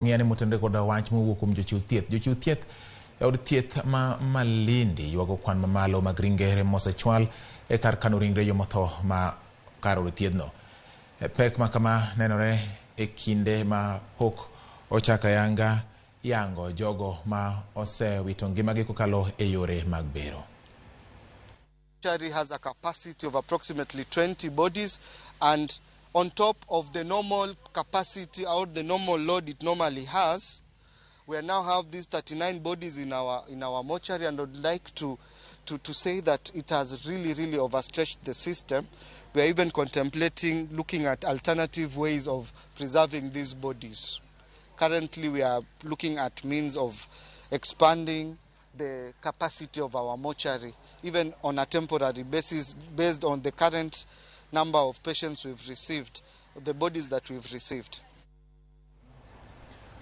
Ng'iyane motende koda wach mowuok kuom jochiw thieth. Jochiw thieth e od thieth ma Malindi ywago kwan mamalo mag ringre mosechwal e kar kano ringre jomotho ma kar od thiethno. Pek ma kama nenore e kinde ma pok ochaka yango jogo ma osewito ngimagi kokalo e yore mag bero. Mortuary has a capacity of approximately 20 bodies, and on top of the normal capacity or the normal load it normally has, we now have these 39 bodies in our mortuary, and I would like to say that it has really overstretched the system. We are even contemplating looking at alternative ways of preserving these bodies. Currently we are looking at means of expanding the capacity of our mortuary, even on a temporary basis, based on the current number of patients we've received, the bodies that we've received.